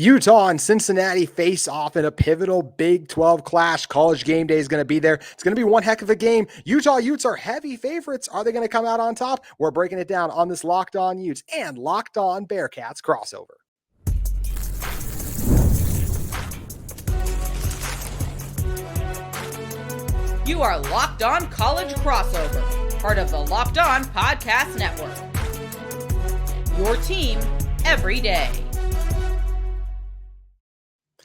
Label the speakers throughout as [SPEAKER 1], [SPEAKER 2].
[SPEAKER 1] Utah and Cincinnati face off in a pivotal Big 12 clash. College game day is going to be there. It's going to be one heck of a game. Utah Utes are heavy favorites. Are they going to come out on top? We're breaking it down on this Locked On Utes and Locked On Bearcats crossover.
[SPEAKER 2] You are Locked On College Crossover, part of the Locked On Podcast Network. Your team every day.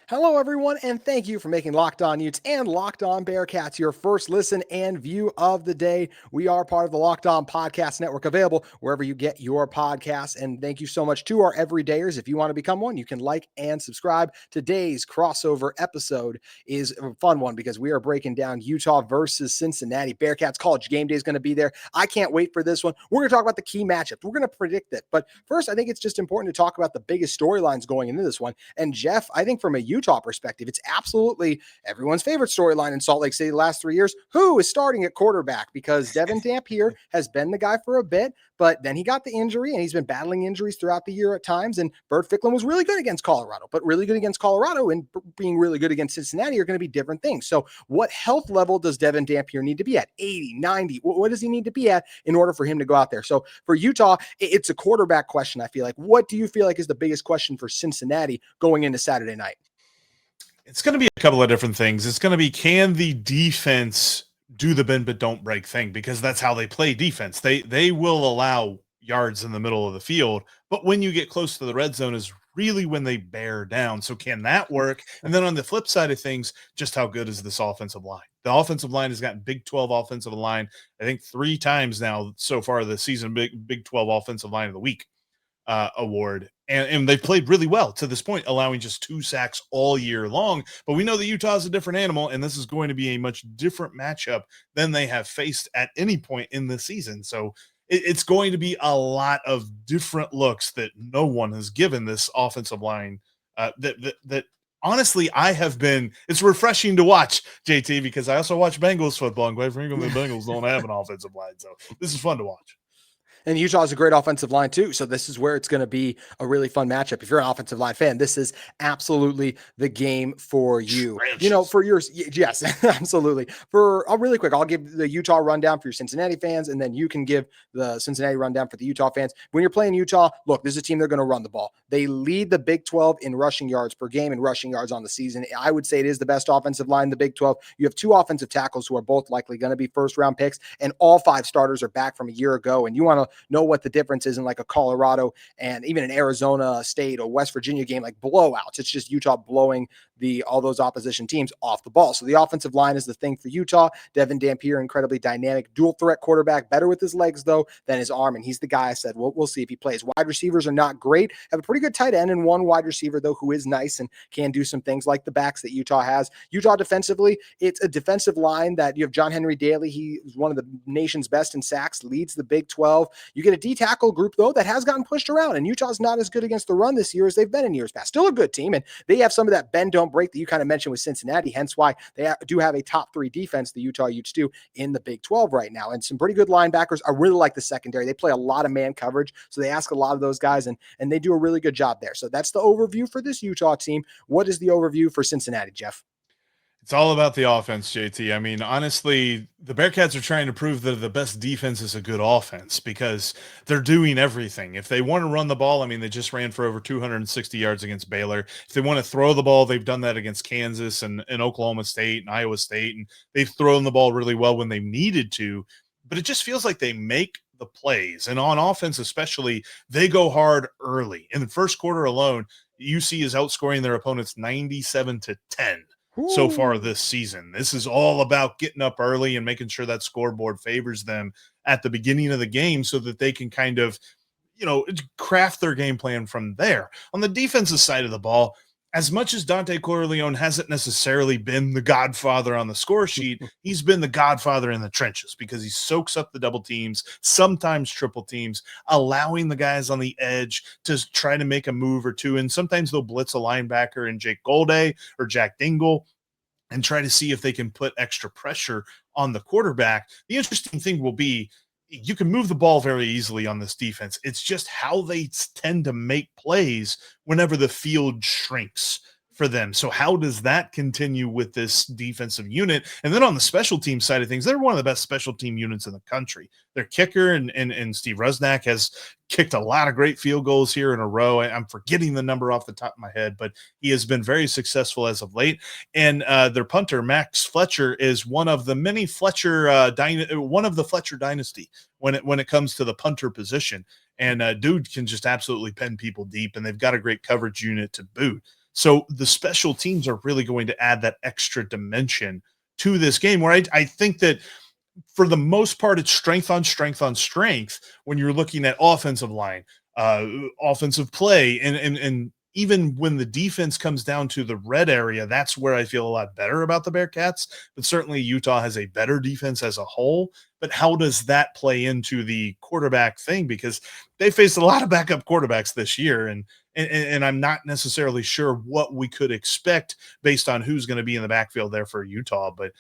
[SPEAKER 1] Hello, everyone, and thank you for making Locked On Utes and Locked On Bearcats your first listen and view of the day. We are part of the Locked On Podcast Network, available wherever you get your podcasts. And thank you so much to our everydayers. If you want to become one, you can like and subscribe. Today's crossover episode is a fun one because we are breaking down Utah versus Cincinnati Bearcats. College game day is going to be there. I can't wait for this one. We're going to talk about the key matchups. We're going to predict it. But first, I think it's just important to talk about the biggest storylines going into this one. And Jeff, I think from a Utah perspective, it's absolutely everyone's favorite storyline in Salt Lake City the last 3 years. Who is starting at quarterback? Because DEVON DAMPIER has been the guy for a bit, but then he got the injury and he's been battling injuries throughout the year at times. And Bert Ficklin was really good against Colorado, but really good against Colorado and being really good against Cincinnati are going to be different things. So what health level does DEVON DAMPIER need to be at? 80, 90? What does he need to be at in order for him to go out there? So for Utah, it's a quarterback question. I feel like, what do you feel like is the biggest question for Cincinnati going into Saturday night?
[SPEAKER 3] It's going to be a couple of different things. It's going to be, can the defense do the bend but don't break thing? Because that's how they play defense. They will allow yards in the middle of the field, but when you get close to the red zone is really when they bear down. So can that work? And then on the flip side of things, just how good is this offensive line? The offensive line has gotten Big 12 offensive line, I think 3 times now so far this season, Big 12 offensive line of the week award. And they've played really well to this point, allowing just 2 sacks all year long. But we know that Utah is a different animal, and this is going to be a much different matchup than they have faced at any point in the season. So it's going to be a lot of different looks that no one has given this offensive line that honestly, it's refreshing to watch, JT, because I also watch Bengals football, and quite frankly, the Bengals don't have an offensive line. So this is fun to watch. And
[SPEAKER 1] Utah has a great offensive line too. So this is where it's going to be a really fun matchup. If you're an offensive line fan, this is absolutely the game for you.
[SPEAKER 3] Trenches.
[SPEAKER 1] You know, for yours. Yes, absolutely. Really quick, I'll give the Utah rundown for your Cincinnati fans, and then you can give the Cincinnati rundown for the Utah fans. When you're playing Utah, look, this is a team, they're going to run the ball. They lead the Big 12 in rushing yards per game and rushing yards on the season. I would say it is the best offensive line in the Big 12. You have 2 offensive tackles who are both likely going to be first-round picks, and all 5 starters are back from a year ago. And you want to know what the difference is in like a Colorado and even an Arizona State or West Virginia game, like blowouts. It's just Utah blowing all those opposition teams off the ball. So the offensive line is the thing for Utah. DEVON DAMPIER, incredibly dynamic, dual threat quarterback, better with his legs though than his arm. And he's the guy I said, we'll see if he plays. Wide receivers are not great. Have a pretty good tight end and 1 wide receiver though, who is nice and can do some things like the backs that Utah has. Utah defensively, it's a defensive line that you have JOHN HENRY DALY. He is one of the nation's best in sacks, leads the Big 12. You get a D tackle group though that has gotten pushed around, and Utah's not as good against the run this year as they've been in years past. Still a good team, and they have some of that bend don't break that you kind of mentioned with Cincinnati, hence why they do have a top 3 defense, the Utah Utes do, in the Big 12 right now, and some pretty good linebackers. I really like the secondary. They play a lot of man coverage, so they ask a lot of those guys, and they do a really good job there. So that's the overview for this Utah team. What is the overview for Cincinnati, Jeff?
[SPEAKER 3] It's all about the offense, JT. I mean, honestly, the Bearcats are trying to prove that the best defense is a good offense because they're doing everything. If they want to run the ball, I mean, they just ran for over 260 yards against Baylor. If they want to throw the ball, they've done that against Kansas and Oklahoma State and Iowa State, and they've thrown the ball really well when they needed to. But it just feels like they make the plays. And on offense especially, they go hard early. In the first quarter alone, UC is outscoring their opponents 97-10. So far this season. This is all about getting up early and making sure that scoreboard favors them at the beginning of the game so that they can kind of, craft their game plan from there. On the defensive side of the ball, as much as Dante Corleone hasn't necessarily been the godfather on the score sheet, he's been the godfather in the trenches because he soaks up the double teams, sometimes triple teams, allowing the guys on the edge to try to make a move or two. And sometimes they'll blitz a linebacker in Jake Golday or Jack Dingle and try to see if they can put extra pressure on the quarterback. The interesting thing will be, you can move the ball very easily on this defense. It's just how they tend to make plays whenever the field shrinks for them. So how does that continue with this defensive unit? And then on the special team side of things, they're one of the best special team units in the country. Their kicker and Steve Rusnak has kicked a lot of great field goals here in a row. I'm forgetting the number off the top of my head, but he has been very successful as of late. And their punter, Max Fletcher, is one of the many Fletcher one of the Fletcher dynasty when it comes to the punter position. And dude can just absolutely pen people deep, and they've got a great coverage unit to boot. So the special teams are really going to add that extra dimension to this game, where I think that for the most part, it's strength on strength on strength when you're looking at offensive line, offensive play, and even when the defense comes down to the red area, that's where I feel a lot better about the Bearcats. But certainly Utah has a better defense as a whole. But how does that play into the quarterback thing? Because they faced a lot of backup quarterbacks this year, and I'm not necessarily sure what we could expect based on who's going to be in the backfield there for Utah. But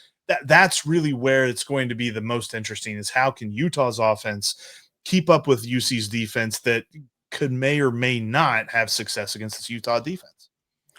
[SPEAKER 3] that's really where it's going to be the most interesting, is how can Utah's offense keep up with UC's defense that may or may not have success against this Utah defense.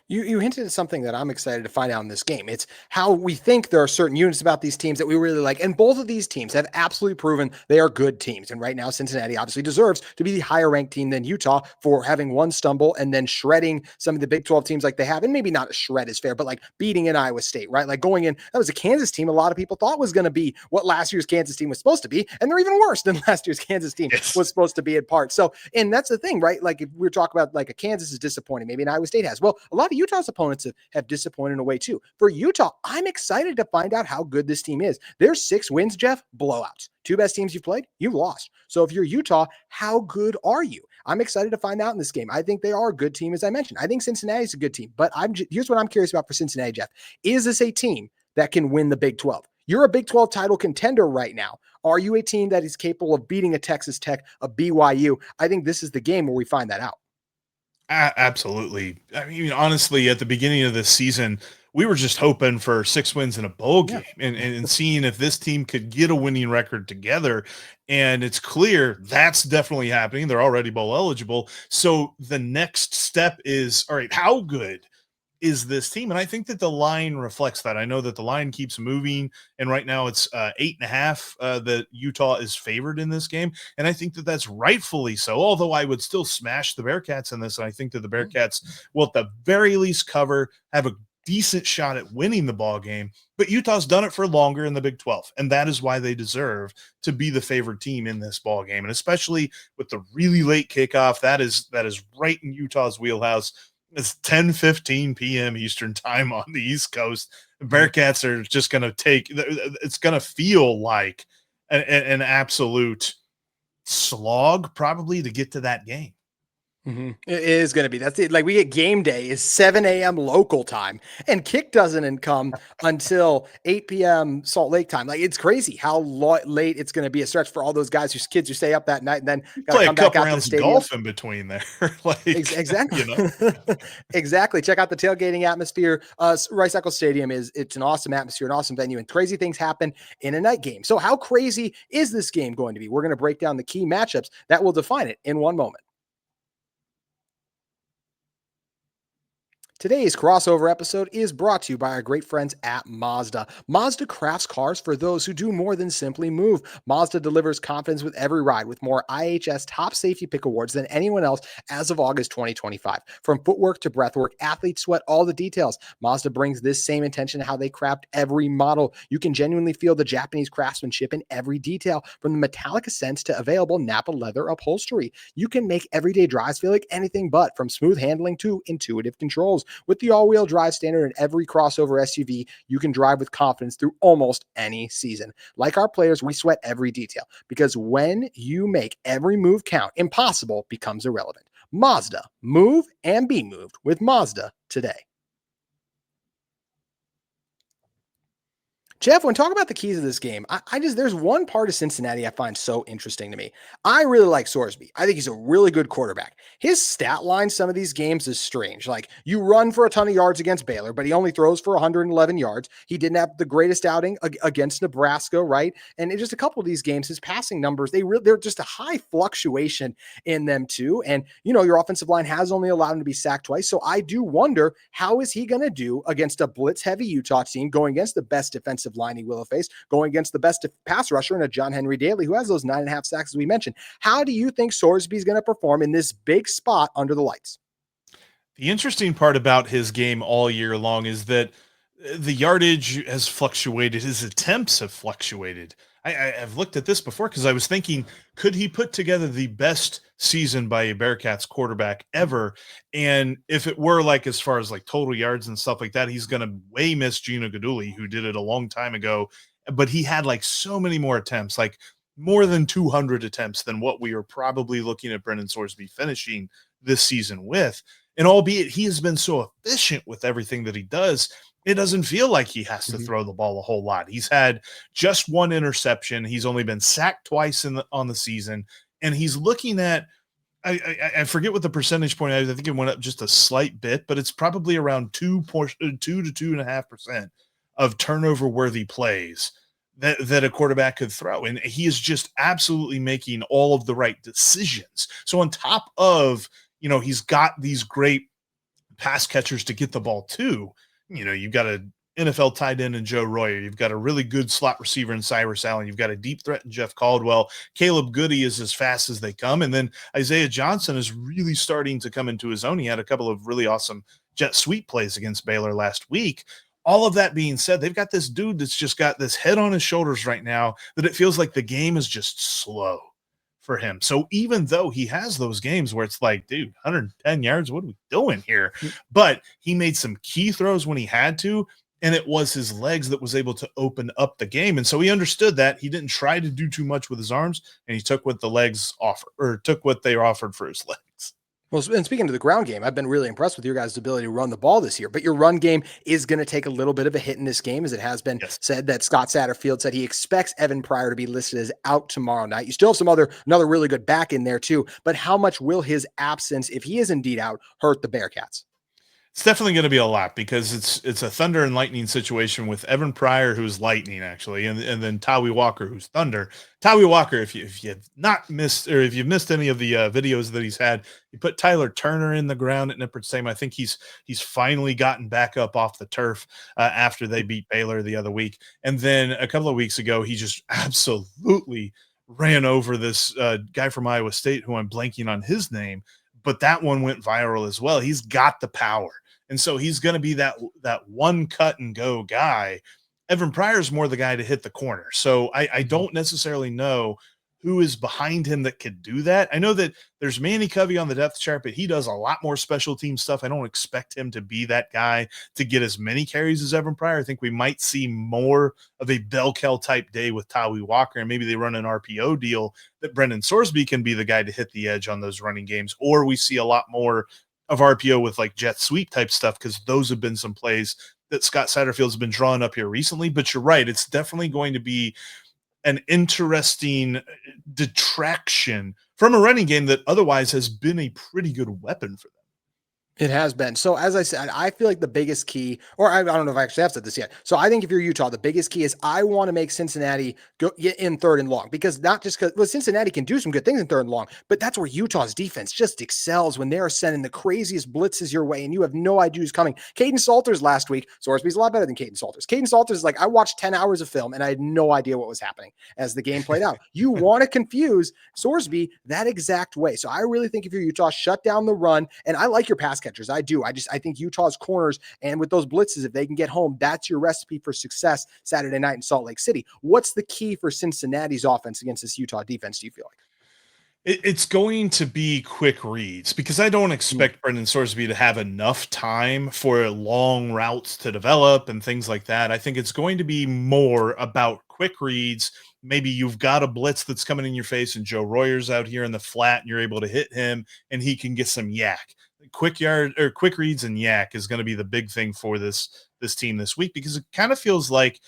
[SPEAKER 1] You hinted at something that I'm excited to find out in this game. It's how we think there are certain units about these teams that we really like. And both of these teams have absolutely proven they are good teams. And right now, Cincinnati obviously deserves to be the higher ranked team than Utah for having one stumble and then shredding some of the Big 12 teams like they have. And maybe not a shred is fair, but like beating in Iowa State, right? Like going in, that was a Kansas team a lot of people thought was going to be what last year's Kansas team was supposed to be. And they're even worse than last year's Kansas team was supposed to be in part. So, and that's the thing, right? Like if we're talking about like a Kansas is disappointing, maybe an Iowa State has. Well, a lot of Utah's opponents have disappointed in a way too. For Utah, I'm excited to find out how good this team is. There's 6 wins, Jeff, blowouts. 2 best teams you've played, you've lost. So if you're Utah, how good are you? I'm excited to find out in this game. I think they are a good team, as I mentioned. I think Cincinnati's a good team, but here's what I'm curious about for Cincinnati, Jeff. Is this a team that can win the Big 12? You're a Big 12 title contender right now. Are you a team that is capable of beating a Texas Tech, a BYU? I think this is the game where we find that out.
[SPEAKER 3] Absolutely. I mean, honestly, at the beginning of this season, we were just hoping for 6 wins in a bowl game and seeing if this team could get a winning record together. And it's clear that's definitely happening. They're already bowl eligible. So the next step is, all right, how good is this team? And I think that the line reflects that. I know that the line keeps moving, and right now it's 8.5 that Utah is favored in this game. And I think that that's rightfully so, although I would still smash the Bearcats in this. And I think that the Bearcats will at the very least cover, have a decent shot at winning the ball game, but Utah's done it for longer in the Big 12. And that is why they deserve to be the favored team in this ball game. And especially with the really late kickoff, that is right in Utah's wheelhouse. It's 10:15 p.m. Eastern time on the East Coast. The Bearcats are just going to it's going to feel like an absolute slog probably to get to that game.
[SPEAKER 1] Mm-hmm. It is going to be. That's it. Like we get game day is 7 a.m. local time, and kick doesn't come until 8 p.m. Salt Lake time. Like it's crazy how late it's going to be a stretch for all those guys who's kids who stay up that night and then
[SPEAKER 3] play a couple rounds of golf in between there. Like
[SPEAKER 1] exactly,
[SPEAKER 3] you know?
[SPEAKER 1] Exactly. Check out the tailgating atmosphere. Rice Eccles Stadium it's an awesome atmosphere, an awesome venue, and crazy things happen in a night game. So how crazy is this game going to be? We're going to break down the key matchups that will define it in one moment. Today's crossover episode is brought to you by our great friends at Mazda. Mazda crafts cars for those who do more than simply move. Mazda delivers confidence with every ride with more IHS top safety pick awards than anyone else as of August 2025. From footwork to breathwork, athletes sweat all the details. Mazda brings this same intention to how they craft every model. You can genuinely feel the Japanese craftsmanship in every detail, from the metallic accents to available Nappa leather upholstery. You can make everyday drives feel like anything but, from smooth handling to intuitive controls. With the all-wheel drive standard in every crossover SUV, you can drive with confidence through almost any season. Like our players, we sweat every detail, because when you make every move count, impossible becomes irrelevant. Mazda, move and be moved with Mazda today. Jeff, when talking about the keys of this game, I just there's one part of Cincinnati I find so interesting to me. I really like Sorsby. I think he's a really good quarterback. His stat line some of these games is strange. Like you run for a ton of yards against Baylor, but he only throws for 111 yards. He didn't have the greatest outing against Nebraska, right? And in just a couple of these games, his passing numbers they're just a high fluctuation in them too. And your offensive line has only allowed him to be sacked twice. So I do wonder how is he going to do against a blitz-heavy Utah team going against the best defensive line he will have faced, going against the best pass rusher in a John Henry Daly, who has those 9.5 sacks as we mentioned. How do you think Sorsby is going to perform in this big spot under the lights?
[SPEAKER 3] The interesting part about his game all year long is that the yardage has fluctuated. His attempts have fluctuated. I've looked at this before because I was thinking, could he put together the best season by a Bearcats quarterback ever? And if it were like as far as like total yards and stuff like that, he's going to way miss Gino Gaduli, who did it a long time ago. But he had like so many more attempts, like more than 200 attempts than what we are probably looking at Brendan Sorsby finishing this season with. And albeit he has been so efficient with everything that he does, it doesn't feel like he has to throw the ball a whole lot. He's had just one interception. He's only been sacked twice on the season. And he's looking at, I forget what the percentage point is. I think it went up just a slight bit, but it's probably around 2 to 2.5% of turnover worthy plays that a quarterback could throw. And he is just absolutely making all of the right decisions. So on top of, he's got these great pass catchers to get the ball to, you've got an NFL tight end in Joe Royer. You've got a really good slot receiver in Cyrus Allen. You've got a deep threat in Jeff Caldwell. Caleb Goody is as fast as they come. And then Isaiah Johnson is really starting to come into his own. He had a couple of really awesome jet sweep plays against Baylor last week. All of that being said, they've got this dude that's just got this head on his shoulders right now that it feels like the game is just slow for him. So even though he has those games where it's like, dude, 110 yards, what are we doing here? But he made some key throws when he had to, and it was his legs that was able to open up the game. And so he understood that. He didn't try to do too much with his arms, and he took what the legs offer, or took what they offered for his legs.
[SPEAKER 1] Well, and speaking of the ground game, I've been really impressed with your guys' ability to run the ball this year, but your run game is going to take a little bit of a hit in this game, as it has been said that Scott Satterfield said he expects Evan Pryor to be listed as out tomorrow night. You still have another really good back in there too, but how much will his absence, if he is indeed out, hurt the Bearcats?
[SPEAKER 3] It's definitely going to be a lot because it's a thunder and lightning situation with Evan Pryor, who's lightning actually, and then Tawi Walker, who's thunder. Tawi Walker, if you've not missed, or if you've missed any of the videos that he's had, you put Tyler Turner in the ground at Nippert Stadium. I think he's finally gotten back up off the turf after they beat Baylor the other week, and then a couple of weeks ago, he just absolutely ran over this guy from Iowa State, who I'm blanking on his name, but that one went viral as well. He's got the power. And so he's going to be that one cut and go guy. Evan Pryor is more the guy to hit the corner. So I don't necessarily know who is behind him that could do that. I know that there's Manny Covey on the depth chart, but he does a lot more special team stuff. I don't expect him to be that guy to get as many carries as Evan Pryor. I think we might see more of a Bell-Kel type day with Tawi Walker, and maybe they run an RPO deal that Brendan Sorsby can be the guy to hit the edge on those running games, or we see a lot more of RPO with like jet sweep type stuff, because those have been some plays that Scott Satterfield's been drawing up here recently. But you're right, it's definitely going to be an interesting detraction from a running game that otherwise has been a pretty good weapon for them.
[SPEAKER 1] It has been. So as I said, I feel like the biggest key, or I don't know if I actually have said this yet. So I think if you're Utah, the biggest key is I want to make Cincinnati go in third and long, because not just because Cincinnati can do some good things in third and long, but that's where Utah's defense just excels when they're sending the craziest blitzes your way and you have no idea who's coming. Caden Salters last week, Sorsby's a lot better than Caden Salters. Caden Salters is like, I watched 10 hours of film and I had no idea what was happening as the game played out. You want to confuse Sorsby that exact way. So I really think if you're Utah, shut down the run. And I like your pass catchers. I do. I think Utah's corners, and with those blitzes, if they can get home, that's your recipe for success Saturday night in Salt Lake City. What's the key for Cincinnati's offense against this Utah defense, do you feel like?
[SPEAKER 3] It's going to be quick reads, because I don't expect Brendan Sorsby to have enough time for long routes to develop and things like that. I think it's going to be more about quick reads. Maybe you've got a blitz that's coming in your face and Joe Royer's out here in the flat and you're able to hit him and he can get some yak. Quick reads and yak is going to be the big thing for this team this week, because it kind of feels like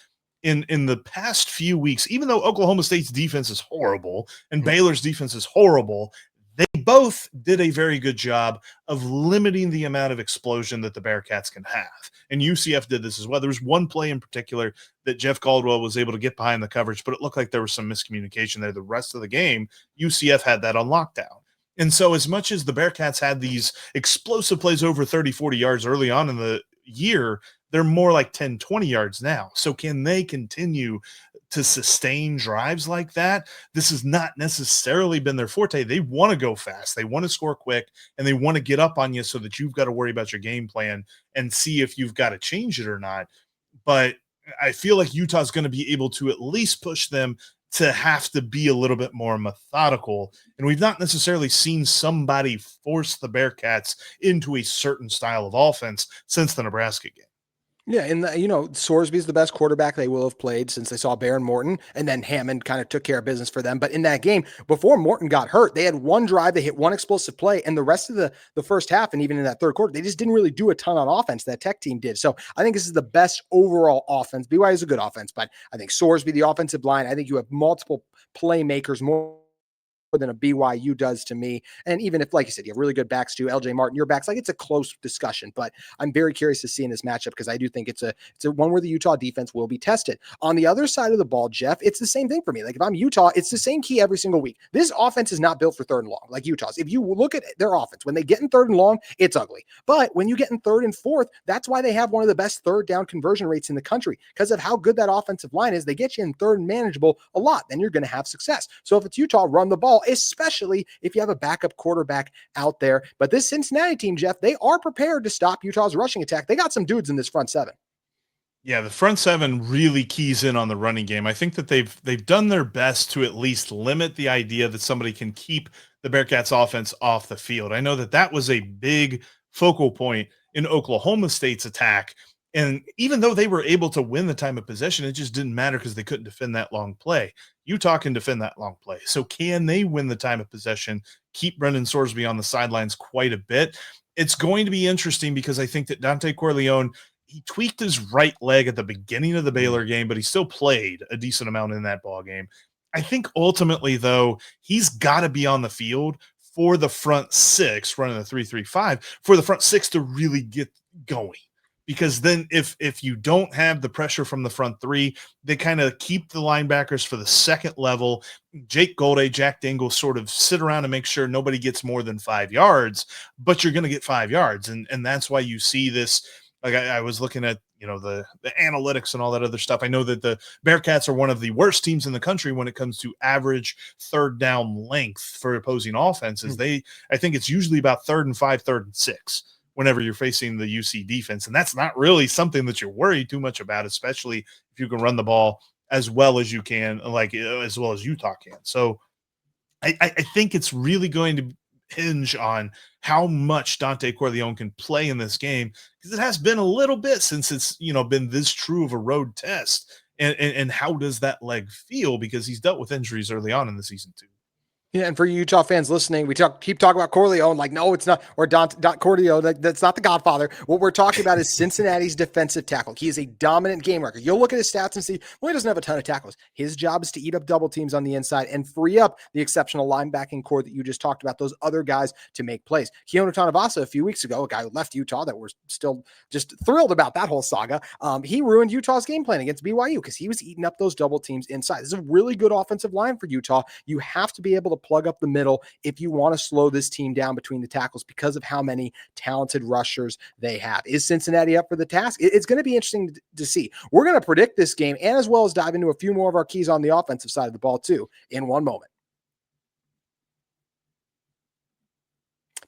[SPEAKER 3] in the past few weeks, even though Oklahoma State's defense is horrible and Baylor's defense is horrible, they both did a very good job of limiting the amount of explosion that the Bearcats can have. And UCF did this as well. There was one play in particular that Jeff Caldwell was able to get behind the coverage, but it looked like there was some miscommunication there. The rest of the game, UCF had that on lockdown. And so as much as the Bearcats had these explosive plays over 30, 40 yards early on in the year, they're more like 10, 20 yards now. So can they continue to sustain drives like that? This has not necessarily been their forte. They want to go fast. They want to score quick, and they want to get up on you so that you've got to worry about your game plan and see if you've got to change it or not. But I feel like Utah's going to be able to at least push them to have to be a little bit more methodical. And we've not necessarily seen somebody force the Bearcats into a certain style of offense since the Nebraska game.
[SPEAKER 1] Yeah, and Sorsby's the best quarterback they will have played since they saw Baron Morton, and then Hammond kind of took care of business for them. But in that game, before Morton got hurt, they had one drive, they hit one explosive play, and the rest of the first half, and even in that third quarter, they just didn't really do a ton on offense. That Tech team did. So I think this is the best overall offense. BYU is a good offense, but I think Sorsby, the offensive line, I think you have multiple playmakers more than a BYU does to me. And even if, like you said, you have really good backs too, LJ Martin, your backs, like it's a close discussion, but I'm very curious to see in this matchup because I do think it's a one where the Utah defense will be tested. On the other side of the ball, Jeff, it's the same thing for me. Like if I'm Utah, it's the same key every single week. This offense is not built for third and long like Utah's. If you look at their offense, when they get in third and long, it's ugly. But when you get in third and fourth, that's why they have one of the best third down conversion rates in the country because of how good that offensive line is. They get you in third and manageable a lot, then you're going to have success. So if it's Utah, run the ball, especially if you have a backup quarterback out there. But this Cincinnati team, Jeff, they are prepared to stop Utah's rushing attack. They got some dudes in this front seven.
[SPEAKER 3] Yeah, the front seven really keys in on the running game. I think that they've done their best to at least limit the idea that somebody can keep the Bearcats offense off the field. I know that was a big focal point in Oklahoma State's attack. And even though they were able to win the time of possession, it just didn't matter because they couldn't defend that long play. Utah can defend that long play. So can they win the time of possession, keep Brendan Sorsby on the sidelines quite a bit? It's going to be interesting because I think that Dante Corleone, he tweaked his right leg at the beginning of the Baylor game, but he still played a decent amount in that ball game. I think ultimately, though, he's got to be on the field for the front six, running the 3-3-5, for the front six to really get going. Because then if you don't have the pressure from the front three, they kind of keep the linebackers for the second level. Jake Golday, Jack Dingle sort of sit around and make sure nobody gets more than 5 yards, but you're going to get 5 yards. And that's why you see this. Like I was looking at, the analytics and all that other stuff. I know that the Bearcats are one of the worst teams in the country when it comes to average third down length for opposing offenses. I think it's usually about 3rd and 5, 3rd and 6. Whenever you're facing the UC defense. And that's not really something that you're worried too much about, especially if you can run the ball as well as you can, as well as Utah can. So I think it's really going to hinge on how much Dante Corleone can play in this game, because it has been a little bit since it's, been this true of a road test. And how does that leg feel? Because he's dealt with injuries early on in the season too.
[SPEAKER 1] Yeah, and for you Utah fans listening, we keep talking about Corleone like, no, it's not, or Don Corleone, that's not the Godfather. What we're talking about is Cincinnati's defensive tackle. He is a dominant game record. You'll look at his stats and see, well, he doesn't have a ton of tackles. His job is to eat up double teams on the inside and free up the exceptional linebacking core that you just talked about, those other guys to make plays. Keonu Tanavasa a few weeks ago, a guy who left Utah that we're still just thrilled about that whole saga, he ruined Utah's game plan against BYU because he was eating up those double teams inside. This is a really good offensive line for Utah. You have to be able to plug up the middle if you want to slow this team down between the tackles because of how many talented rushers they have. Is Cincinnati up for the task? It's going to be interesting to see. We're going to predict this game and as well as dive into a few more of our keys on the offensive side of the ball too in one moment.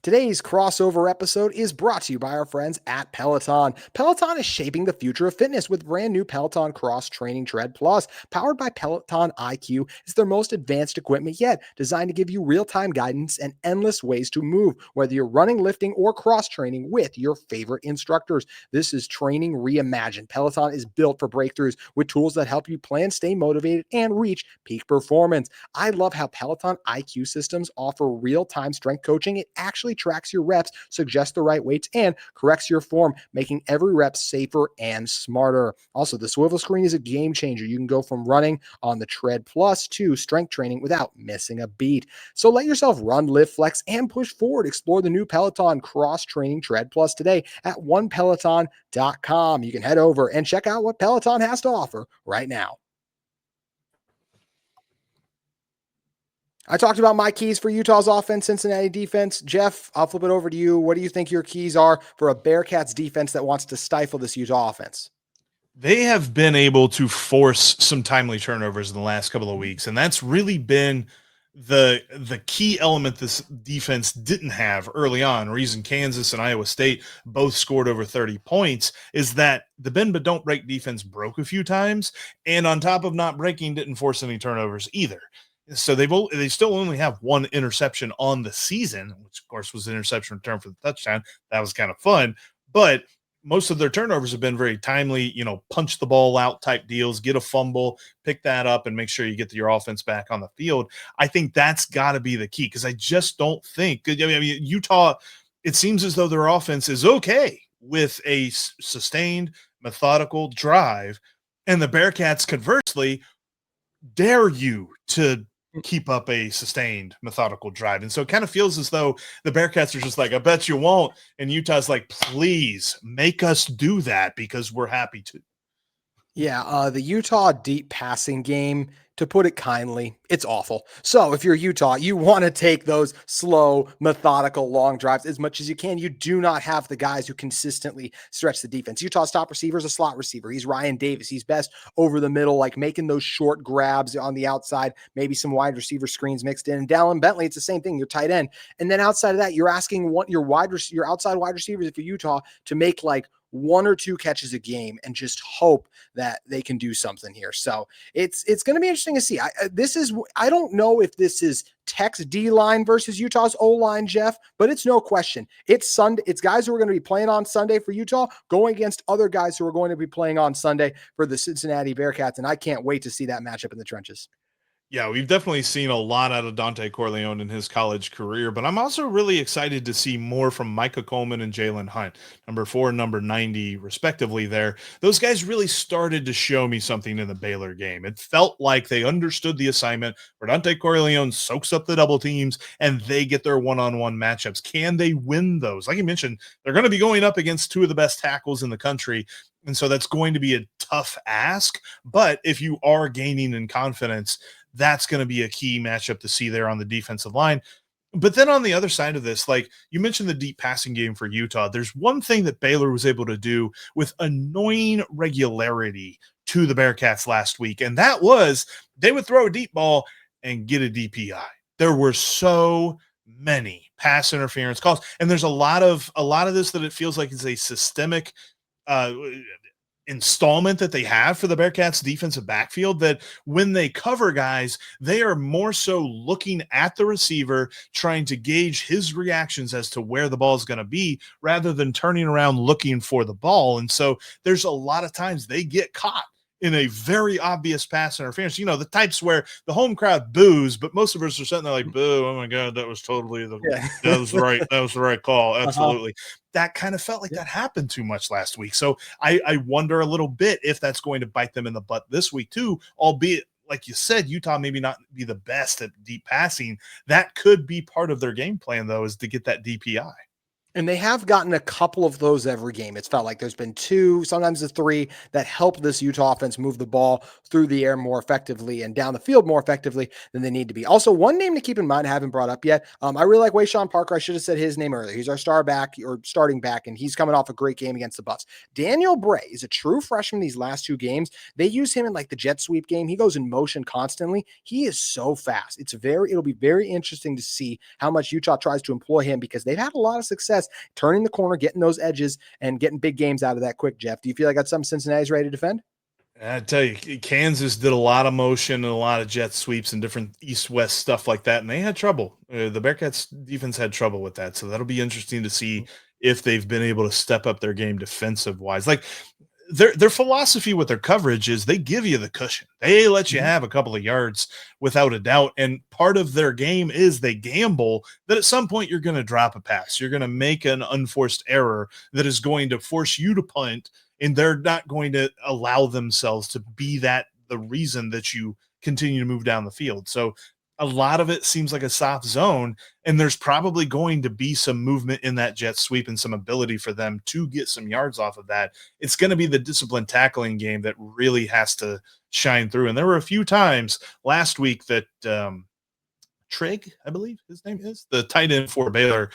[SPEAKER 1] Today's crossover episode is brought to you by our friends at Peloton. Peloton is shaping the future of fitness with brand new Peloton Cross Training Tread Plus. Powered by Peloton IQ, it's their most advanced equipment yet, designed to give you real-time guidance and endless ways to move, whether you're running, lifting, or cross-training with your favorite instructors. This is training reimagined. Peloton is built for breakthroughs with tools that help you plan, stay motivated, and reach peak performance. I love how Peloton IQ systems offer real-time strength coaching. It actually actually tracks your reps, suggests the right weights, and corrects your form, making every rep safer and smarter. Also, the swivel screen is a game changer. You can go from running on the Tread Plus to strength training without missing a beat. So let yourself run, lift, flex, and push forward. Explore the new Peloton cross-training Tread Plus today at onepeloton.com. You can head over and check out what Peloton has to offer right now. I talked about my keys for Utah's offense, Cincinnati defense. Jeff, I'll flip it over to you. What do you think your keys are for a Bearcats defense that wants to stifle this Utah offense?
[SPEAKER 3] They have been able to force some timely turnovers in the last couple of weeks, and that's really been the key element this defense didn't have early on. Reason Kansas and Iowa State both scored over 30 points is that the bend but don't break defense broke a few times, and on top of not breaking, didn't force any turnovers either. So they still only have one interception on the season, which of course was an interception return for the touchdown. That was kind of fun, but most of their turnovers have been very timely, punch the ball out type deals, get a fumble, pick that up, and make sure you get your offense back on the field. I think that's got to be the key, because I just don't think, Utah, it seems as though their offense is okay with a sustained, methodical drive, and the Bearcats, conversely, dare you to keep up a sustained, methodical drive. And so it kind of feels as though the Bearcats are just like, I bet you won't. And Utah's like, please make us do that because we're happy to.
[SPEAKER 1] Yeah, the Utah deep passing game, to put it kindly, it's awful. So if you're Utah, you want to take those slow, methodical, long drives as much as you can. You do not have the guys who consistently stretch the defense. Utah's top receiver is a slot receiver. He's Ryan Davis. He's best over the middle, like making those short grabs on the outside, maybe some wide receiver screens mixed in. And Dallin Bentley, it's the same thing. Your tight end. And then outside of that, you're asking your outside wide receivers, if you're Utah, to make like one or two catches a game and just hope that they can do something here. So it's going to be interesting to see. I don't know if this is Tech's D line versus Utah's O line, Jeff, but it's no question. It's Sunday. It's guys who are going to be playing on Sunday for Utah going against other guys who are going to be playing on Sunday for the Cincinnati Bearcats. And I can't wait to see that matchup in the trenches.
[SPEAKER 3] Yeah, we've definitely seen a lot out of Dante Corleone in his college career, but I'm also really excited to see more from Micah Coleman and Jalen Hunt, number 4 and number 90, respectively there. Those guys really started to show me something in the Baylor game. It felt like they understood the assignment where Dante Corleone soaks up the double teams and they get their one-on-one matchups. Can they win those? Like you mentioned, they're going to be going up against 2 of the best tackles in the country, and so that's going to be a tough ask. But if you are gaining in confidence, that's going to be a key matchup to see there on the defensive line. But then on the other side of this, like you mentioned the deep passing game for Utah, there's one thing that Baylor was able to do with annoying regularity to the Bearcats last week, and that was they would throw a deep ball and get a DPI. There were so many pass interference calls, and there's a lot of this that it feels like is a systemic installment that they have for the Bearcats defensive backfield, that when they cover guys, they are more so looking at the receiver, trying to gauge his reactions as to where the ball is going to be rather than turning around looking for the ball. And so there's a lot of times they get caught in a very obvious pass interference, the types where the home crowd boos, but most of us are sitting there like, boo, oh my God, that was totally that was right. That was the right call. Absolutely. That kind of felt like that happened too much last week. So I wonder a little bit if that's going to bite them in the butt this week too, albeit, like you said, Utah maybe not be the best at deep passing. That could be part of their game plan, though, is to get that DPI.
[SPEAKER 1] And they have gotten a couple of those every game. It's felt like there's been 2, sometimes 3 that help this Utah offense move the ball through the air more effectively and down the field more effectively than they need to be. Also, one name to keep in mind I haven't brought up yet. I really like Wayshawn Parker. I should have said his name earlier. He's our starting back, and he's coming off a great game against the Bucs. Daniel Bray is a true freshman these last 2 games. They use him in like the jet sweep game. He goes in motion constantly. He is so fast. It'll be very interesting to see how much Utah tries to employ him, because they've had a lot of success turning the corner, getting those edges, and getting big games out of that quick. Jeff, do you feel like that's something Cincinnati's ready to defend?
[SPEAKER 3] I tell you, Kansas did a lot of motion and a lot of jet sweeps and different east-west stuff like that, and they had trouble. The Bearcats defense had trouble with that, so that'll be interesting to see if they've been able to step up their game defensive-wise. Like, their philosophy with their coverage is they give you the cushion. They let you have a couple of yards without a doubt. And part of their game is they gamble that at some point you're going to drop a pass. You're going to make an unforced error that is going to force you to punt, and they're not going to allow themselves to be the reason that you continue to move down the field. So a lot of it seems like a soft zone, and there's probably going to be some movement in that jet sweep and some ability for them to get some yards off of that. It's going to be the disciplined tackling game that really has to shine through. And there were a few times last week that Trigg, I believe his name is, the tight end for Baylor,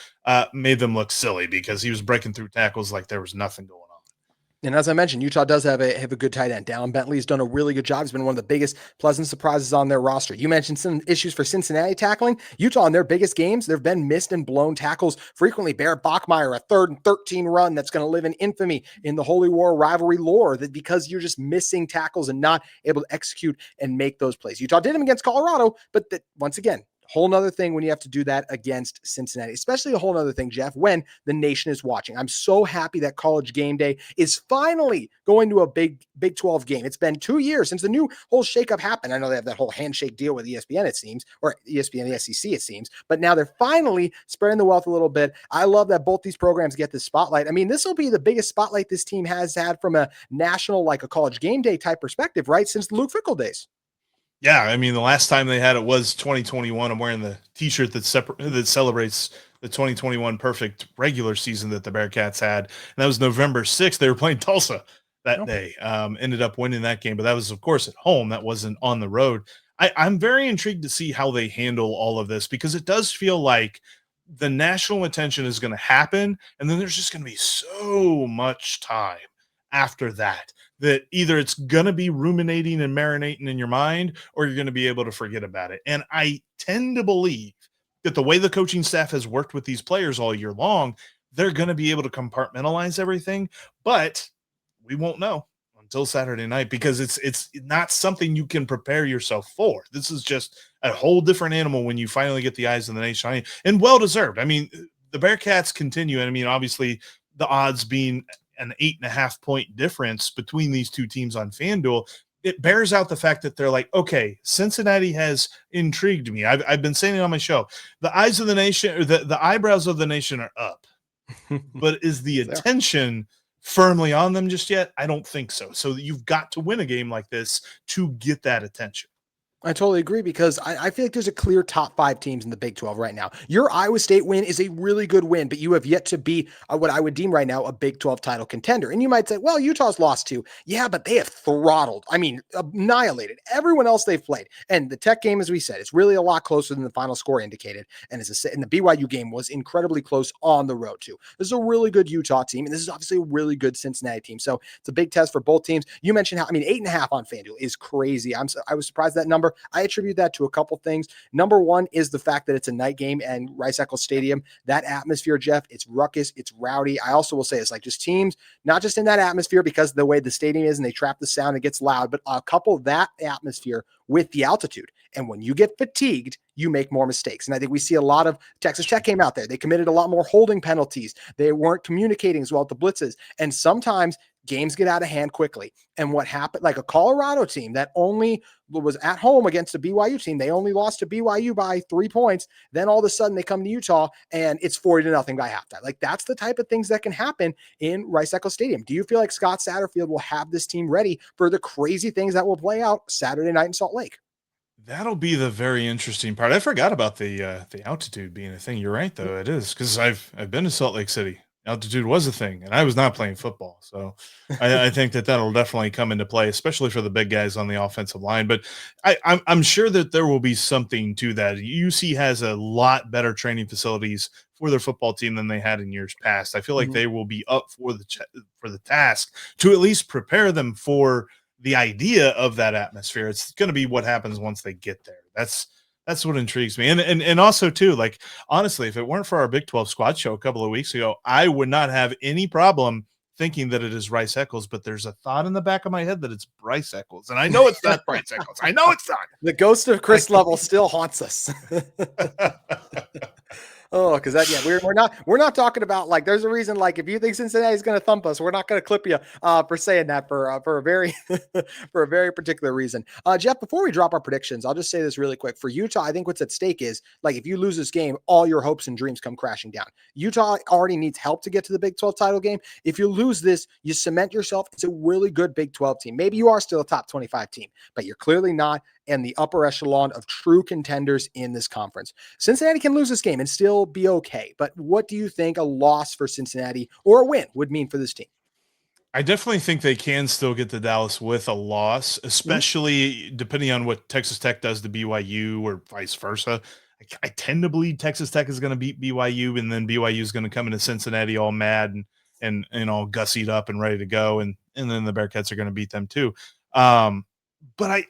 [SPEAKER 3] made them look silly because he was breaking through tackles like there was nothing going on.
[SPEAKER 1] And as I mentioned, Utah does have a good tight end. Dallin Bentley's done a really good job. He's been one of the biggest pleasant surprises on their roster. You mentioned some issues for Cincinnati tackling. Utah in their biggest games, there have been missed and blown tackles frequently. Barrett Bachmeier, a 3rd and 13 run that's going to live in infamy in the Holy War rivalry lore, that because you're just missing tackles and not able to execute and make those plays. Utah did them against Colorado, but once again, whole nother thing when you have to do that against Cincinnati, especially a whole nother thing, Jeff, when the nation is watching. I'm so happy that College GameDay is finally going to a Big 12 game. It's been 2 years since the new whole shakeup happened. I know they have that whole handshake deal with ESPN, it seems, or ESPN, the SEC, it seems, but now they're finally spreading the wealth a little bit. I love that both these programs get this spotlight. I mean, this will be the biggest spotlight this team has had from a national, like a College GameDay type perspective, right? Since the Luke Fickell days.
[SPEAKER 3] Yeah, I mean, the last time they had it was 2021. I'm wearing the T-shirt that celebrates the 2021 perfect regular season that the Bearcats had, and that was November 6th. They were playing Tulsa that day. Ended up winning that game, but that was, of course, at home. That wasn't on the road. I'm very intrigued to see how they handle all of this, because it does feel like the national attention is going to happen, and then there's just going to be so much time after that either it's going to be ruminating and marinating in your mind, or you're going to be able to forget about it. And I tend to believe that the way the coaching staff has worked with these players all year long, they're going to be able to compartmentalize everything, but we won't know until Saturday night, because it's not something you can prepare yourself for. This is just a whole different animal when you finally get the eyes of the nation, and well-deserved. I mean, the Bearcats continue, and I mean, obviously the odds being an 8.5 point difference between these two teams on FanDuel, it bears out the fact that they're like, okay, Cincinnati has intrigued me. I've been saying it on my show. The eyes of the nation, or the eyebrows of the nation are up, but is the attention firmly on them just yet? I don't think so. So you've got to win a game like this to get that attention.
[SPEAKER 1] I totally agree, because I feel like there's a clear top 5 teams in the Big 12 right now. Your Iowa State win is a really good win, but you have yet to be what I would deem right now a Big 12 title contender. And you might say, well, Utah's lost too. Yeah, but they have throttled, annihilated everyone else they've played. And the Tech game, as we said, is really a lot closer than the final score indicated. And and the BYU game was incredibly close on the road too. This is a really good Utah team, and this is obviously a really good Cincinnati team. So it's a big test for both teams. You mentioned 8.5 on FanDuel is crazy. I was surprised at that number. I attribute that to a couple things. Number one is the fact that it's a night game and Rice Eccles Stadium. That atmosphere, Jeff, it's ruckus, it's rowdy. I also will say it's like just teams, not just in that atmosphere because of the way the stadium is and they trap the sound, it gets loud, but couple that atmosphere with the altitude. And when you get fatigued, you make more mistakes. And I think we see a lot of Texas Tech came out there. They committed a lot more holding penalties. They weren't communicating as well at the blitzes. And sometimes games get out of hand quickly. And what happened, like a Colorado team that only was at home against a BYU team, they only lost to BYU by 3 points. Then all of a sudden they come to Utah and it's 40-0 by halftime. Like that's the type of things that can happen in Rice Eccles Stadium. Do you feel like Scott Satterfield will have this team ready for the crazy things that will play out Saturday night in Salt Lake?
[SPEAKER 3] That'll be the very interesting part. I forgot about the altitude being a thing. You're right, though. It is, because I've been to Salt Lake City. Altitude was a thing, and I was not playing football. So I think that'll definitely come into play, especially for the big guys on the offensive line. But I'm sure that there will be something to that. UC has a lot better training facilities for their football team than they had in years past. I feel like they will be up for the task to at least prepare them for the idea of that atmosphere. It's going to be what happens once they get there. That's what intrigues me. And also too, like, honestly, if it weren't for our Big 12 squad show a couple of weeks ago, I would not have any problem thinking that it is Rice Eccles, but there's a thought in the back of my head that it's Bryce Eccles. And I know it's not Bryce Eccles. I know it's not.
[SPEAKER 1] The ghost of Chris Level still haunts us. Oh, because that, yeah, we're not talking about, like, there's a reason, like, if you think Cincinnati's going to thump us, we're not going to clip you for saying that for a very for a very particular reason. Jeff, before we drop our predictions, I'll just say this really quick. For Utah, I think what's at stake is, like, if you lose this game, all your hopes and dreams come crashing down. Utah already needs help to get to the Big 12 title game. If you lose this, you cement yourself as a really good Big 12 team. Maybe you are still a top 25 team, but you're clearly not in the upper echelon of true contenders in this conference. Cincinnati can lose this game and still be okay. But what do you think a loss for Cincinnati or a win would mean for this team?
[SPEAKER 3] I definitely think they can still get to Dallas with a loss, especially depending on what Texas Tech does to BYU or vice versa. I tend to believe Texas Tech is going to beat BYU, and then BYU is going to come into Cincinnati all mad and all gussied up and ready to go, and then the Bearcats are going to beat them too. But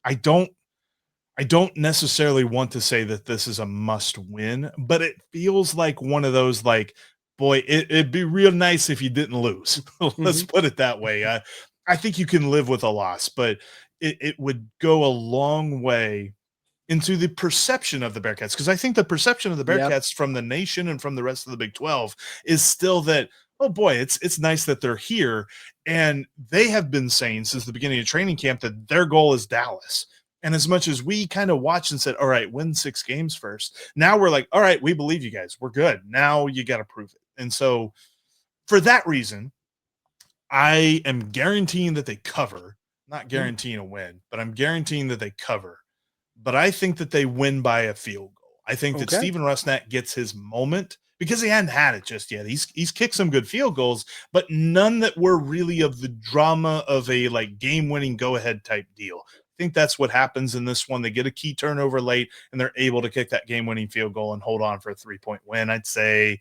[SPEAKER 3] I don't necessarily want to say that this is a must win, but it feels like one of those, like, boy, it'd be real nice if you didn't lose. Let's put it that way. I think you can live with a loss, but it would go a long way into the perception of the Bearcats, because I think the perception of the Bearcats from the nation and from the rest of the Big 12 is still that, oh boy, it's nice that they're here. And they have been saying since the beginning of training camp that their goal is Dallas. And as much as we kind of watched and said, all right, win 6 games first, now we're like, all right, we believe you guys. We're good. Now you got to prove it. And so for that reason, I am guaranteeing that they cover, not guaranteeing a win, but I'm guaranteeing that they cover. But I think that they win by a field goal. I think that Stephen Rusnak gets his moment because he hadn't had it just yet. He's kicked some good field goals, but none that were really of the drama of a, like, game-winning go-ahead type deal. I think that's what happens in this one. They get a key turnover late, and they're able to kick that game-winning field goal and hold on for a 3-point win. I'd say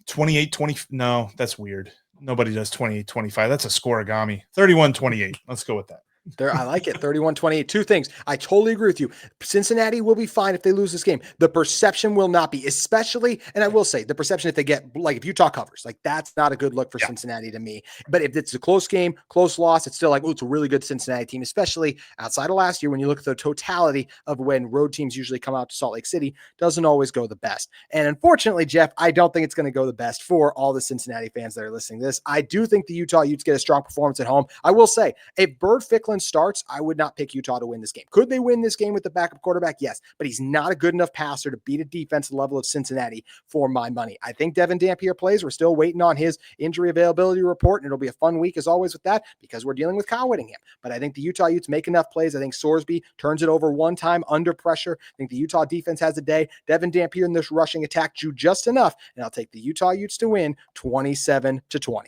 [SPEAKER 3] 28-20. No, that's weird. Nobody does 28-25. That's a scoregami. 31-28. Let's go with that.
[SPEAKER 1] I like it. 31-28. Two things. I totally agree with you. Cincinnati will be fine if they lose this game. The perception will not be, especially, and I will say, the perception if they get, like, if Utah covers, like, that's not a good look for Cincinnati to me. But if it's a close game, close loss, it's still like, oh, it's a really good Cincinnati team, especially outside of last year when you look at the totality of when road teams usually come out to Salt Lake City, doesn't always go the best. And unfortunately, Jeff, I don't think it's going to go the best for all the Cincinnati fans that are listening to this. I do think the Utah Utes get a strong performance at home. I will say, if Bird Ficklin starts, I would not pick Utah to win this game. Could they win this game with the backup quarterback? Yes, but he's not a good enough passer to beat a defense level of Cincinnati for my money. I think Devon Dampier plays. We're still waiting on his injury availability report, and it'll be a fun week as always with that because we're dealing with Kyle Whittingham. But I think the Utah Utes make enough plays. I think Sorsby turns it over one time under pressure. I think the Utah defense has a day. Devon Dampier in this rushing attack do just enough, and I'll take the Utah Utes to win 27-20.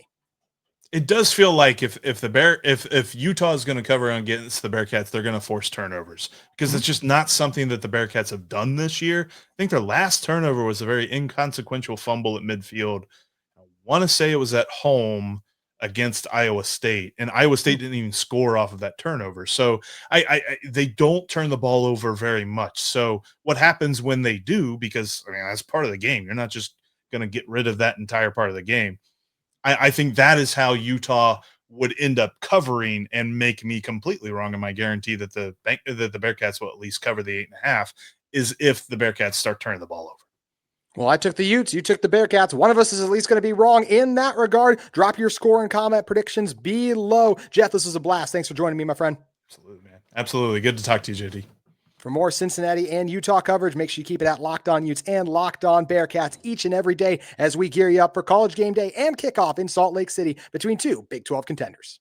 [SPEAKER 3] It does feel like if Utah is going to cover against the Bearcats, they're going to force turnovers because it's just not something that the Bearcats have done this year. I think their last turnover was a very inconsequential fumble at midfield. I want to say it was at home against Iowa State, and Iowa State didn't even score off of that turnover. So they don't turn the ball over very much. So what happens when they do, because I mean, that's part of the game. You're not just going to get rid of that entire part of the game. I think that is how Utah would end up covering and make me completely wrong in my guarantee that the Bearcats will at least cover the 8.5 is if the Bearcats start turning the ball over.
[SPEAKER 1] Well, I took the Utes. You took the Bearcats. One of us is at least going to be wrong in that regard. Drop your score and comment predictions below. Jeff, this was a blast. Thanks for joining me, my friend.
[SPEAKER 3] Absolutely, man. Absolutely. Good to talk to you, JD.
[SPEAKER 1] For more Cincinnati and Utah coverage, make sure you keep it at Locked On Utes and Locked On Bearcats each and every day as we gear you up for College Game Day and kickoff in Salt Lake City between two Big 12 contenders.